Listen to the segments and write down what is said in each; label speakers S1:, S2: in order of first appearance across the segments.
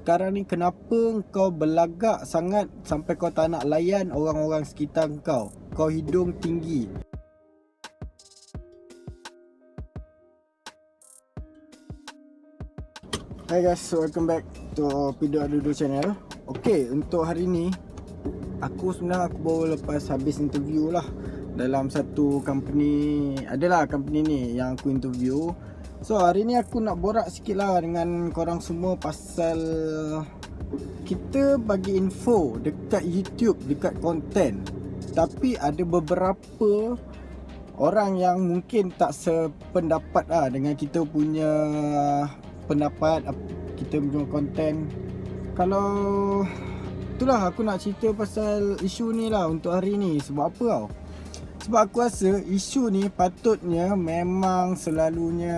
S1: sekarang ni kenapa kau belagak sangat sampai kau tak nak layan orang-orang sekitar kau? Kau hidung tinggi. Hi guys, welcome back to Pido Adudu channel. Okay, untuk hari ni aku baru lepas habis interview lah dalam satu company. Adalah company ni yang aku interview. So hari ni aku nak borak sikit lah dengan korang semua pasal kita bagi info dekat YouTube, dekat konten, tapi ada beberapa orang yang mungkin tak sependapat lah dengan kita punya pendapat, kita punya konten. Kalau itulah aku nak cerita pasal isu ni lah untuk hari ni. Sebab apa tau? Sebab aku rasa isu ni patutnya memang selalunya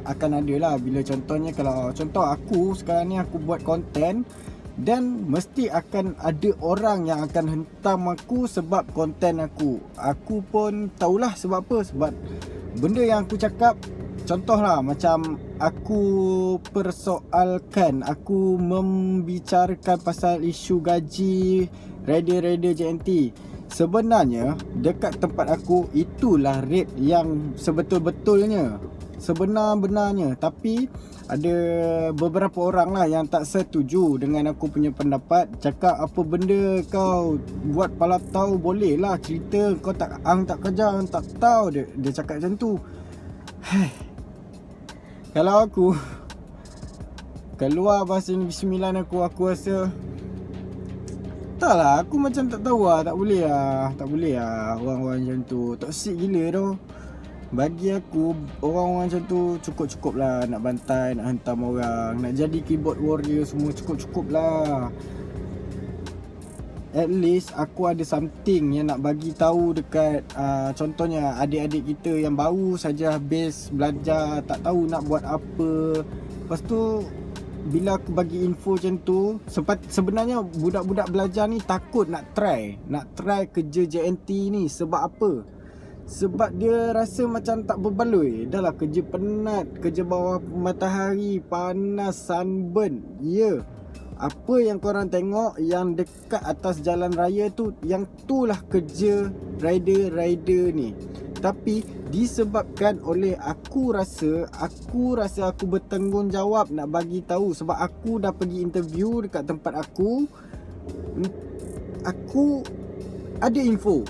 S1: akan ada lah. Bila contohnya, kalau contoh aku sekarang ni aku buat konten, dan mesti akan ada orang yang akan hentam aku sebab konten aku. Aku pun tahulah sebab apa. Sebab benda yang aku cakap, contohlah macam aku persoalkan, aku membicarakan pasal isu gaji rider-rider JNT. Sebenarnya dekat tempat aku itulah rate yang sebetul-betulnya, sebenar-benarnya. Tapi ada beberapa orang lah yang tak setuju dengan aku punya pendapat. Cakap apa benda kau buat pala tahu, boleh lah cerita kau tak tak kerja, tak tahu. Dia cakap macam tu. Kalau aku keluar bahasa Negeri Sembilan aku rasa tak lah, aku macam tak tahu lah. Tak boleh lah orang-orang macam tu. Toxic gila tau. Bagi aku, orang-orang macam tu cukup-cukup lah nak bantai, nak hentam orang, nak jadi keyboard warrior semua. Cukup-cukup lah. At least aku ada something yang nak bagi tahu dekat contohnya adik-adik kita yang baru saja habis belajar, tak tahu nak buat apa. Lepas tu bila aku bagi info macam tu, sebenarnya budak-budak belajar ni takut nak try kerja JNT ni. Sebab apa? Sebab dia rasa macam tak berbaloi. Dah lah kerja penat, kerja bawah matahari, panas, sunburn. Ya, apa yang korang tengok yang dekat atas jalan raya tu, yang tu lah kerja rider-rider ni. Tapi disebabkan oleh aku rasa aku bertanggungjawab nak bagi tahu. Sebab aku dah pergi interview dekat tempat aku. Aku ada info.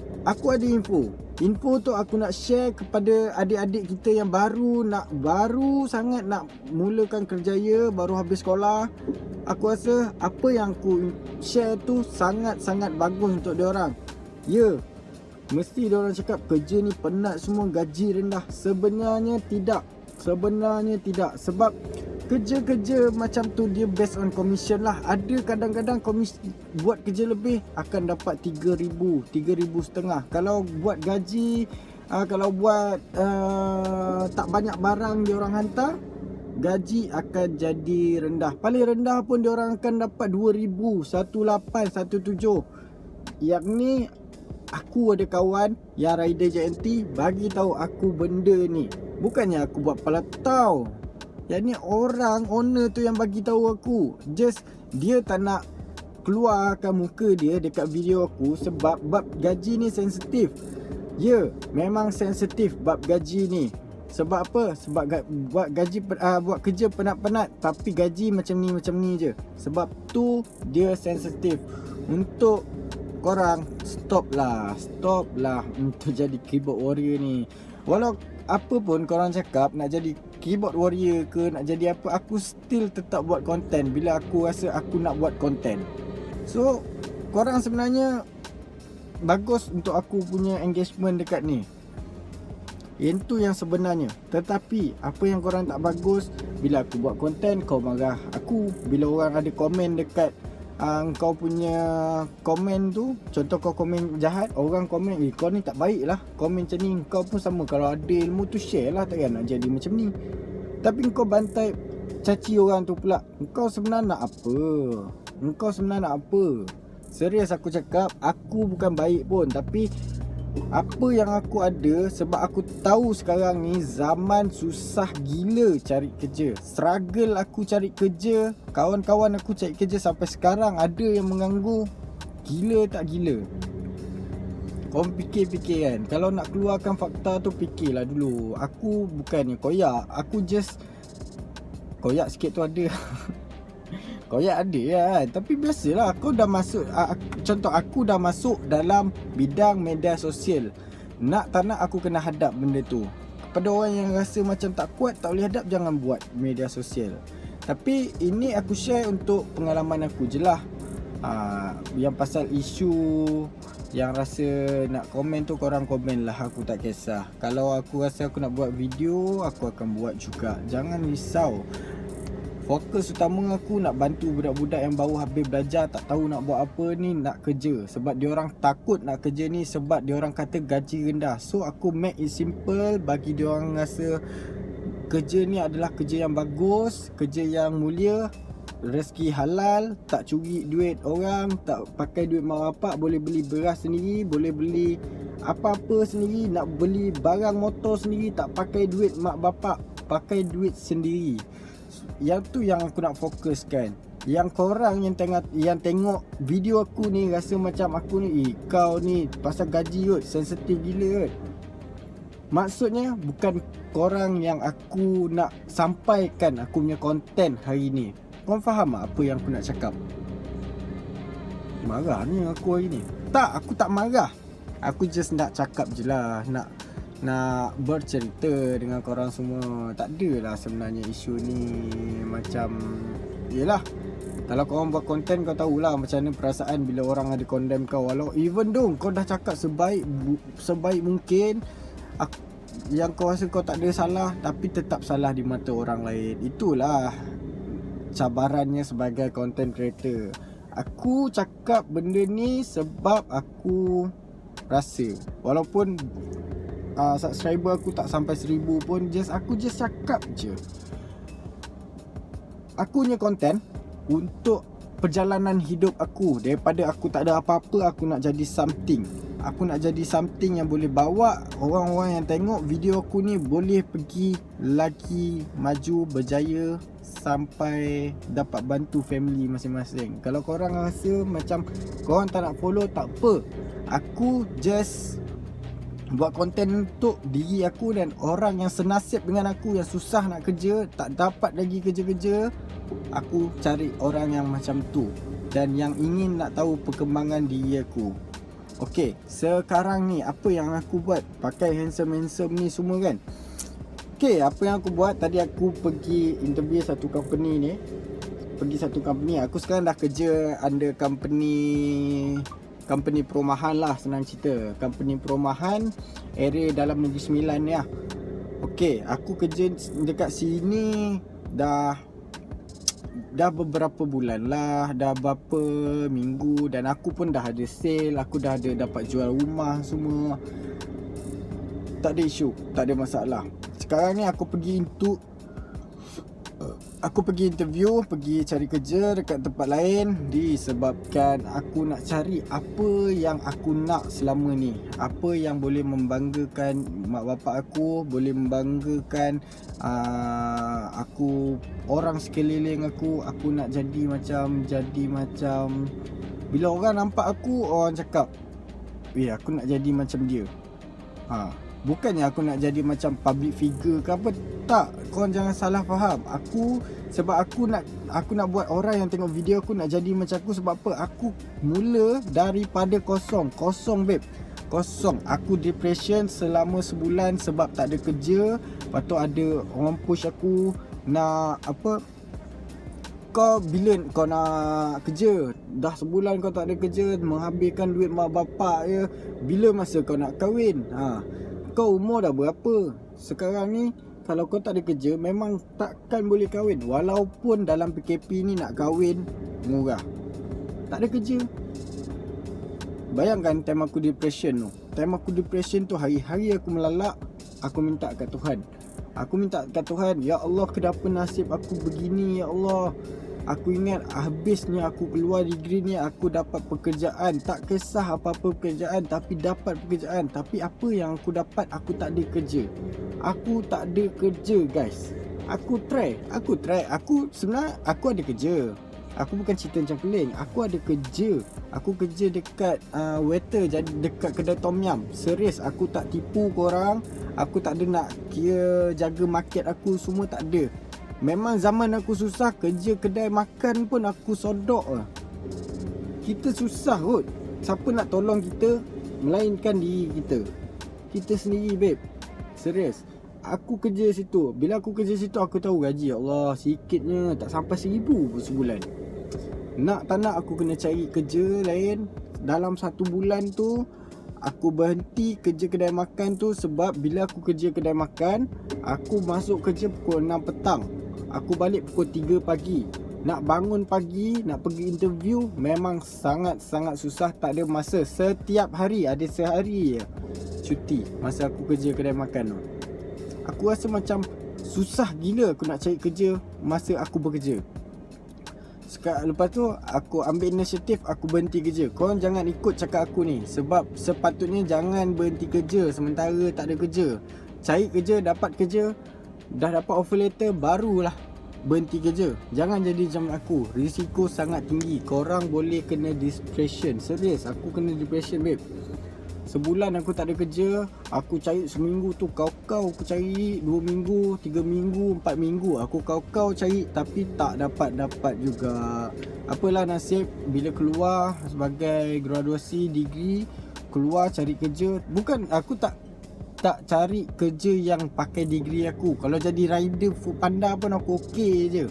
S1: Info tu aku nak share kepada adik-adik kita yang baru sangat nak mulakan kerjaya, baru habis sekolah. Aku rasa apa yang aku share tu sangat-sangat bagus untuk diorang. Ya, mesti diorang cakap kerja ni penat semua, gaji rendah. Sebenarnya tidak. Sebab kerja-kerja macam tu dia based on commission lah. Ada kadang-kadang buat kerja lebih akan dapat 3,000 setengah. Kalau buat gaji, kalau buat tak banyak barang diorang hantar, gaji akan jadi rendah. Paling rendah pun diorang akan dapat 2,000, 18, 17. Yang ni aku ada kawan yang rider JNT bagi tahu aku benda ni. Bukannya aku buat palatau. Yang ni orang owner tu yang bagi tahu aku. Just dia tak nak keluarkan muka dia dekat video aku sebab bab gaji ni sensitif. Ya, memang sensitif bab gaji ni. Sebab apa? Sebab buat kerja penat-penat tapi gaji macam ni je. Sebab tu dia sensitif. Untuk korang stop lah untuk jadi keyboard warrior ni. Walau apa pun korang cakap, nak jadi keyboard warrior ke, nak jadi apa, aku still tetap buat konten bila aku rasa aku nak buat konten. So korang sebenarnya bagus untuk aku punya engagement dekat ni. Itu yang sebenarnya. Tetapi apa yang korang tak bagus, bila aku buat konten kau marah aku. Bila orang ada komen dekat kau punya komen tu, contoh kau komen jahat, orang komen kau ni tak baik lah komen macam ni. Kau pun sama, kalau ada ilmu tu share lah, takkan nak jadi macam ni. Tapi kau bantai caci orang tu pula. Kau sebenarnya nak apa? Serius aku cakap, aku bukan baik pun, tapi Apa yang aku ada sebab aku tahu sekarang ni zaman susah gila cari kerja. Struggle aku cari kerja. Kawan-kawan aku cari kerja sampai sekarang ada yang menganggur. Gila tak gila? Kau fikir-fikir kan. Kalau nak keluarkan fakta tu, fikirlah dulu. Aku bukannya koyak. Aku just koyak sikit tu ada. Koyak ada kan. Tapi biasalah, aku dah masuk contoh aku dah masuk dalam bidang media sosial. Nak tak nak aku kena hadap benda tu. Kepada orang yang rasa macam tak kuat, tak boleh hadap, jangan buat media sosial. Tapi ini aku share untuk pengalaman aku je lah. Yang pasal isu yang rasa nak komen tu, korang komen lah, aku tak kisah. Kalau aku rasa aku nak buat video, aku akan buat juga. Jangan risau. Fokus utama aku nak bantu budak-budak yang baru habis belajar, tak tahu nak buat apa ni, nak kerja. Sebab diorang takut nak kerja ni sebab diorang kata gaji rendah. So aku make it simple bagi diorang rasa kerja ni adalah kerja yang bagus, kerja yang mulia, rezeki halal, tak curi duit orang, tak pakai duit mak bapak, boleh beli beras sendiri, boleh beli apa-apa sendiri, nak beli barang motor sendiri, tak pakai duit mak bapak, pakai duit sendiri. Yang tu yang aku nak fokuskan. Yang korang yang tengok video aku ni rasa macam aku ni, kau ni pasal gaji kot, sensitif gila kot. Maksudnya bukan korang yang aku nak sampaikan aku punya konten hari ni. Korang faham tak apa yang aku nak cakap? Marah ni aku hari ni. Tak, aku tak marah. Aku just nak cakap je lah, nak bercerita dengan korang semua. Tak adalah sebenarnya isu ni macam, yelah, kalau korang buat konten kau tahulah macam mana perasaan bila orang ada condemn kau. Walau even though kau dah cakap sebaik mungkin, yang kau rasa kau tak ada salah, tapi tetap salah di mata orang lain. Itulah cabarannya sebagai content creator. Aku cakap benda ni sebab aku rasa, walaupun subscriber aku tak sampai 1000 pun, aku just cakap je. Aku punya konten untuk perjalanan hidup aku. Daripada aku tak ada apa-apa, aku nak jadi something. Aku nak jadi something yang boleh bawa orang-orang yang tengok video aku ni boleh pergi lagi maju, berjaya, sampai dapat bantu family masing-masing. Kalau korang rasa macam korang tak nak follow, tak apa. Aku just buat konten untuk diri aku dan orang yang senasib dengan aku, yang susah nak kerja, tak dapat lagi kerja-kerja. Aku cari orang yang macam tu dan yang ingin nak tahu perkembangan diri aku. Okey, sekarang ni apa yang aku buat? Pakai handsome ni semua kan. Okey, apa yang aku buat? Tadi aku pergi interview satu company ni. Aku sekarang dah kerja under company perumahan lah, senang cerita. Company perumahan area dalam Negeri Sembilan ni lah. Okey, aku kerja dekat sini dah beberapa bulan lah, dah berapa minggu, dan aku pun dah ada sale, aku dah ada dapat jual rumah semua. Tak ada isu, tak ada masalah. Sekarang ni aku pergi interview, pergi cari kerja dekat tempat lain disebabkan aku nak cari apa yang aku nak selama ni. Apa yang boleh membanggakan mak bapak aku, boleh membanggakan aku, orang sekeliling aku. Aku nak jadi macam bila orang nampak aku, orang cakap, aku nak jadi macam dia. Bukannya aku nak jadi macam public figure ke apa. Tak, korang jangan salah faham. Sebab aku nak buat orang yang tengok video aku nak jadi macam aku. Sebab apa? Aku mula daripada kosong babe. Kosong. Aku depression selama sebulan sebab tak ada kerja. Lepas tu ada orang push aku nak apa, kau bila kau nak kerja? Dah sebulan kau tak ada kerja, menghabiskan duit mak bapak je. Bila masa kau nak kahwin? Kau umur dah berapa? Sekarang ni kalau kau tak ada kerja, memang takkan boleh kahwin. Walaupun dalam PKP ni nak kahwin murah, tak ada kerja. Bayangkan time aku depression tu. Hari-hari aku melalak. Aku minta kat Tuhan, ya Allah, kenapa nasib aku begini, ya Allah. Aku ingat habisnya aku keluar degree ni, aku dapat pekerjaan. Tak kisah apa-apa pekerjaan, tapi dapat pekerjaan. Tapi apa yang aku dapat? Aku tak ada kerja. Aku tak ada kerja guys. Aku try. Aku sebenarnya aku ada kerja. Aku bukan cerita macam peling. Aku ada kerja. Aku kerja dekat waiter, jadi dekat kedai tom yum. Serius, aku tak tipu korang. Aku tak ada nak kira jaga market aku, semua tak ada. Memang zaman aku susah, kerja kedai makan pun aku sodok lah. Kita susah kot. Siapa nak tolong kita melainkan diri kita. Kita sendiri babe. Serius. Aku kerja situ. Bila aku kerja situ, aku tahu gaji, ya Allah, sikitnya tak sampai 1,000 per sebulan. Nak tak nak aku kena cari kerja lain. Dalam 1 bulan tu aku berhenti kerja kedai makan tu, sebab bila aku kerja kedai makan, aku masuk kerja pukul 6 petang. Aku balik pukul 3 pagi. Nak bangun pagi, nak pergi interview memang sangat-sangat susah. Tak ada masa. Setiap hari ada sehari je cuti masa aku kerja kedai makan tu. Aku rasa macam susah gila aku nak cari kerja masa aku bekerja. Lepas tu aku ambil inisiatif, aku berhenti kerja. Korang jangan ikut cakap aku ni, sebab sepatutnya jangan berhenti kerja sementara tak ada kerja. Cari kerja, dapat kerja, dah dapat offer letter, barulah berhenti kerja. Jangan jadi macam aku. Risiko sangat tinggi. Korang boleh kena depression. Serius, aku kena depression babe. Sebulan aku tak ada kerja. Aku cari seminggu tu kau-kau aku cari, 2 minggu, 3 minggu, 4 minggu aku kau-kau cari, tapi tak dapat juga. Apalah nasib bila keluar sebagai graduasi degree, keluar cari kerja. Bukan aku tak cari kerja yang pakai degree aku. Kalau jadi rider Foodpanda pun aku okey je.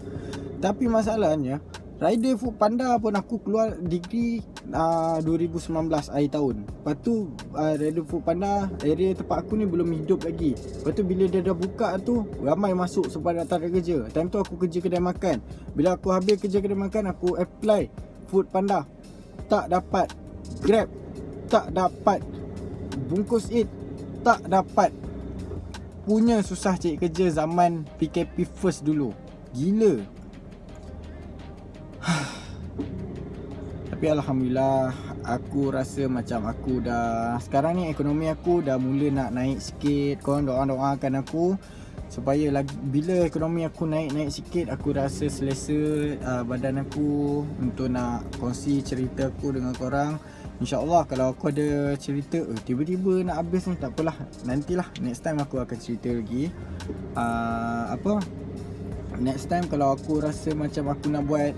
S1: Tapi masalahnya rider Foodpanda pun aku keluar degree 2019 akhir tahun. Lepas tu rider Foodpanda area tempat aku ni belum hidup lagi. Lepas tu bila dia dah buka tu, ramai masuk sebab nak tak ada kerja. Time tu aku kerja kedai makan. Bila aku habis kerja kedai makan, aku apply Foodpanda, tak dapat. Grab tak dapat. Bungkus Eat tak dapat. Punya susah cari kerja zaman PKP first dulu. Gila. Tapi Alhamdulillah, aku rasa macam aku dah, sekarang ni ekonomi aku dah mula nak naik sikit. Korang doakan aku supaya lagi, bila ekonomi aku naik sikit, aku rasa selesa badan aku untuk nak kongsi cerita aku dengan korang. InsyaAllah kalau aku ada cerita tiba-tiba nak habis ni, tak apalah, nantilah next time aku akan cerita lagi. Next time kalau aku rasa macam aku nak buat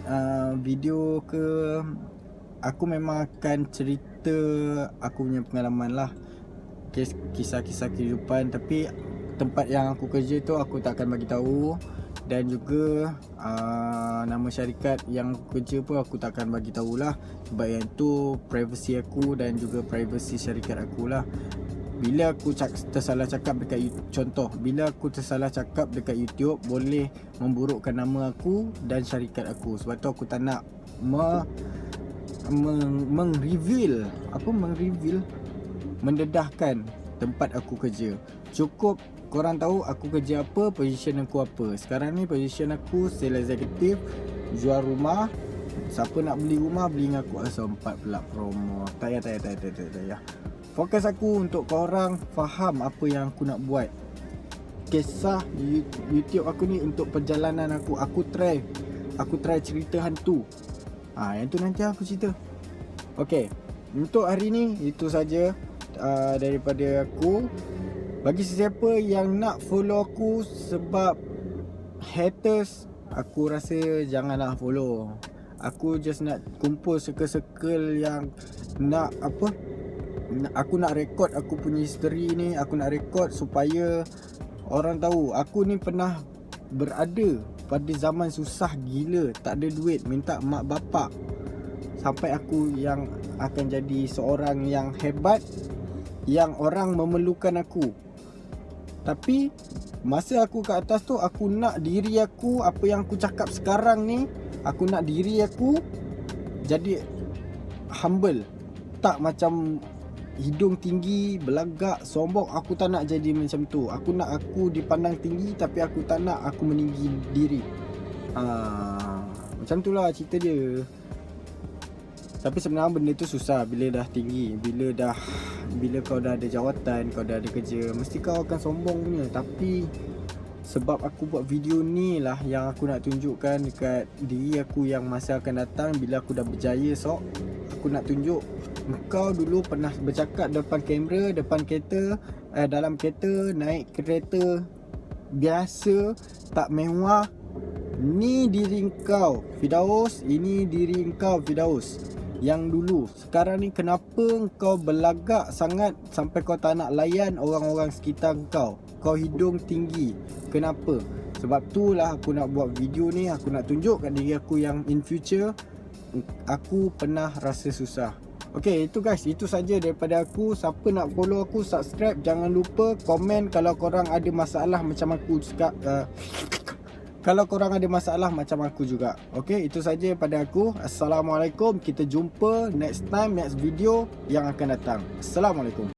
S1: video ke, aku memang akan cerita aku punya pengalaman lah, kisah-kisah kehidupan. Tapi tempat yang aku kerja tu aku tak akan bagi tahu, dan juga nama syarikat yang aku kerja pun aku tak akan bagi tahulah, sebab yang tu privacy aku dan juga privacy syarikat aku lah. Bila aku tersalah cakap dekat contoh, bila aku tersalah cakap dekat YouTube, boleh memburukkan nama aku dan syarikat aku. Sebab tu aku tak nak mendedahkan tempat aku kerja. Cukup korang tahu aku kerja apa, position aku apa. Sekarang ni position aku sales executive, jual rumah. Siapa nak beli rumah, beli dengan aku. Asal 4 pula promo. Tak payah. Fokus aku untuk korang faham apa yang aku nak buat. Kisah YouTube aku ni untuk perjalanan aku. Aku try cerita hantu. Yang tu nanti aku cerita. Okay, untuk hari ni itu saja daripada aku. Bagi sesiapa yang nak follow aku, sebab haters, aku rasa janganlah follow. Aku just nak kumpul circle-circle yang nak aku nak rekod aku punya history ni. Aku nak rekod supaya orang tahu aku ni pernah berada pada zaman susah gila, tak ada duit, minta mak bapak, sampai aku yang akan jadi seorang yang hebat, yang orang memerlukan aku. Tapi masa aku kat atas tu, aku nak diri aku, apa yang aku cakap sekarang ni, aku nak diri aku jadi humble. Tak macam hidung tinggi, belagak, sombong. Aku tak nak jadi macam tu. Aku nak aku dipandang tinggi, tapi aku tak nak aku meninggi diri. Macam tu lah cerita dia. Tapi sebenarnya benda tu susah bila dah tinggi. Bila kau dah ada jawatan, kau dah ada kerja, mesti kau akan sombong punya. Tapi sebab aku buat video ni lah yang aku nak tunjukkan dekat diri aku yang masa akan datang. Bila aku dah berjaya aku nak tunjuk kau dulu pernah bercakap depan kamera, depan kereta, dalam kereta, naik kereta biasa, tak mewah. Ni diri kau Firdaus, ini diri kau Firdaus yang dulu. Sekarang ni kenapa kau berlagak sangat sampai kau tak nak layan orang-orang sekitar kau? Kau hidung tinggi. Kenapa? Sebab tu lah aku nak buat video ni. Aku nak tunjuk kat diri aku yang in future aku pernah rasa susah. Okay, itu guys, itu saja daripada aku. Siapa nak follow aku, subscribe. Jangan lupa komen kalau korang ada masalah macam aku kalau korang ada masalah macam aku juga. Okay, itu saja daripada aku. Assalamualaikum. Kita jumpa next time, next video yang akan datang. Assalamualaikum.